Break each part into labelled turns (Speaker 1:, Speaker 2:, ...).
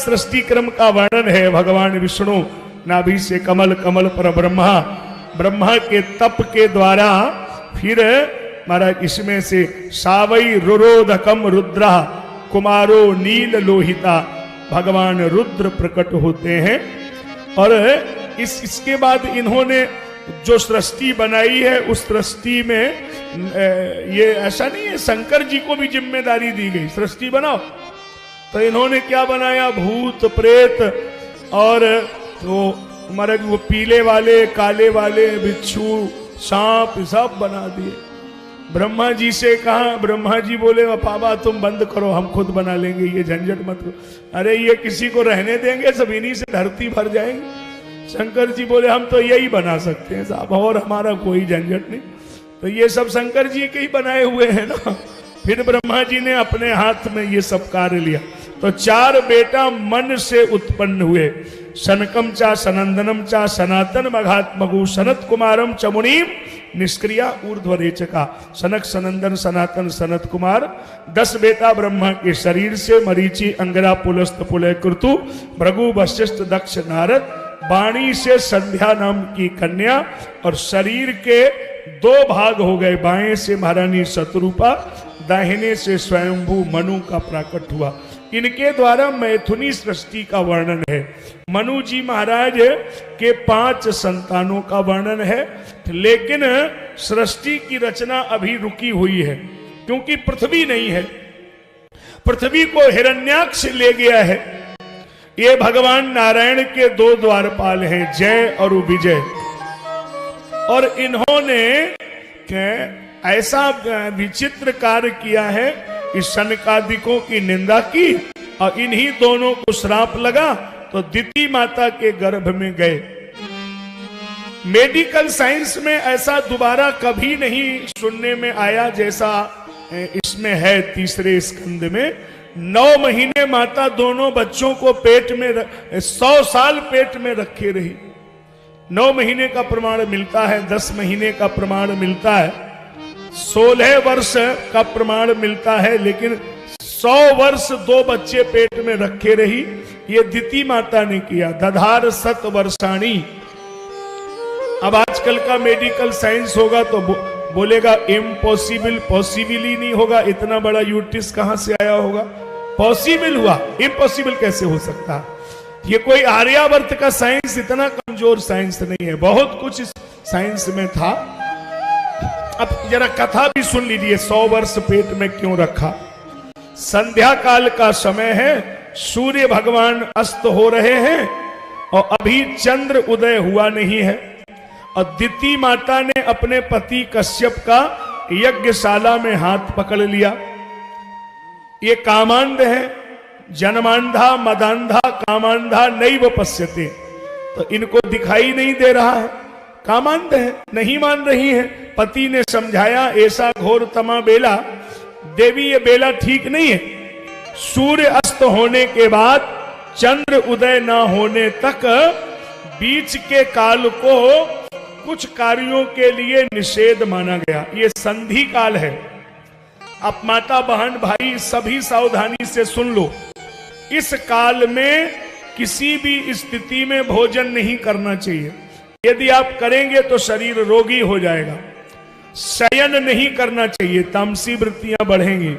Speaker 1: सृष्टि क्रम का वर्णन है। भगवान विष्णु नाभि से कमल, कमल पर ब्रह्मा, ब्रह्मा के तप के द्वारा फिर महाराज इसमें से सावई रुरोधकम रुद्रा कुमारो नील लोहिता, भगवान रुद्र प्रकट होते हैं। और इसके बाद इन्होंने जो सृष्टि बनाई है उस सृष्टि में ये ऐसा नहीं है, शंकर जी को भी जिम्मेदारी दी गई सृष्टि बनाओ। तो इन्होंने क्या बनाया, भूत प्रेत और तो हमारे वो पीले वाले, काले वाले, बिच्छू, सांप सब बना दिए। ब्रह्मा जी से कहा, ब्रह्मा जी बोले बाबा तुम बंद करो, हम खुद बना लेंगे, ये झंझट मत करो। अरे ये किसी को रहने देंगे, सब इन्हीं से धरती भर जाएंगे। शंकर जी बोले हम तो यही बना सकते हैं साहब, और हमारा कोई झंझट नहीं। तो ये सब शंकर जी के ही बनाए हुए हैं ना। फिर ब्रह्मा जी ने अपने हाथ में ये सब कार्य लिया। तो 4 बेटा मन से उत्पन्न हुए, सनकम चा सनंदनम चा सनातन मघात्मगु सनत कुमारम चमुनीम निष्क्रिया ऊर्ध्वरेचका। सनक सनंदन सनातन सनत कुमार 10 बेटा ब्रह्मा के शरीर से, मरीचि अंगरा पुलस्त पुलय कृतु भृगु वशिष्ठ दक्ष नारद, वाणी से संध्या नाम की कन्या, और शरीर के 2 भाग हो गए, बाएं से महारानी शत्रुपा, दाहिने से स्वयंभू मनु का प्राकट हुआ। इनके द्वारा मैथुनी सृष्टि का वर्णन है। मनु जी महाराज के 5 संतानों का वर्णन है, लेकिन सृष्टि की रचना अभी रुकी हुई है क्योंकि पृथ्वी नहीं है। पृथ्वी को हिरण्याक्ष ले गया है। ये भगवान नारायण के 2 द्वारपाल हैं, जय और विजय। और इन्होंने ऐसा विचित्र कार्य किया है कि सनकादिकों की निंदा की और इन्हीं दोनों को श्राप लगा तो दिति माता के गर्भ में गए। मेडिकल साइंस में ऐसा दोबारा कभी नहीं सुनने में आया जैसा इसमें है। 3 स्कंद में 9 महीने माता दोनों बच्चों को पेट में 100 साल पेट में रखे रही। 9 महीने का प्रमाण मिलता है, 10 महीने का प्रमाण मिलता है, 16 वर्ष का प्रमाण मिलता है, लेकिन 100 वर्ष 2 बच्चे पेट में रखे रही। ये दिति माता ने किया। दधार 7 वर्षाणी। अब आजकल का मेडिकल साइंस होगा तो बोलेगा इम्पॉसिबल, पॉसिबल ही नहीं होगा, इतना बड़ा यूट्रिस कहां से आया होगा। पॉसिबल हुआ, इम्पॉसिबल कैसे हो सकता। ये कोई आर्यावर्त का साइंस इतना कमजोर साइंस नहीं है, बहुत कुछ इस साइंस में था। अब जरा कथा भी सुन लीजिए, 100 वर्ष पेट में क्यों रखा। संध्या काल का समय है, सूर्य भगवान अस्त हो रहे हैं और अभी चंद्र उदय हुआ नहीं है। और दिति माता ने अपने पति कश्यप का यज्ञशाला में हाथ पकड़ लिया। ये कामांध है, जन्मांधा मदांधा कामांधा नैव पश्यते, तो इनको दिखाई नहीं दे रहा है, कामांध है, नहीं मान रही है। पति ने समझाया ऐसा घोर तमा बेला, देवी ये बेला ठीक नहीं है। सूर्य अस्त होने के बाद चंद्र उदय न होने तक बीच के काल को कुछ कार्यों के लिए निषेध माना गया। ये संधि काल है। अब माता बहन भाई सभी सावधानी से सुन लो। इस काल में किसी भी स्थिति में भोजन नहीं करना चाहिए। यदि आप करेंगे तो शरीर रोगी हो जाएगा। शयन नहीं करना चाहिए, तामसी वृत्तियां बढ़ेंगी।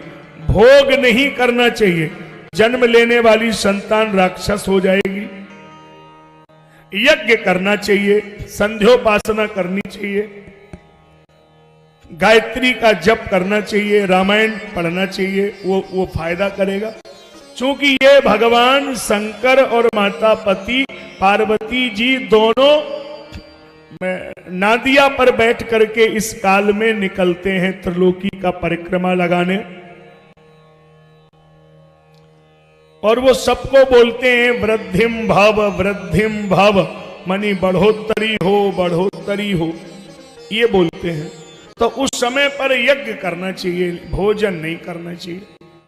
Speaker 1: भोग नहीं करना चाहिए, जन्म लेने वाली संतान राक्षस हो जाएगी। यज्ञ करना चाहिए, संध्योपासना करनी चाहिए, गायत्री का जप करना चाहिए, रामायण पढ़ना चाहिए, वो फायदा करेगा। क्योंकि ये भगवान शंकर और माता पति पार्वती जी दोनों नादिया पर बैठ करके इस काल में निकलते हैं त्रिलोकी का परिक्रमा लगाने। और वो सबको बोलते हैं वृद्धिम भव, मनी बढ़ोतरी हो, ये बोलते हैं। तो उस समय पर यज्ञ करना चाहिए, भोजन नहीं करना चाहिए।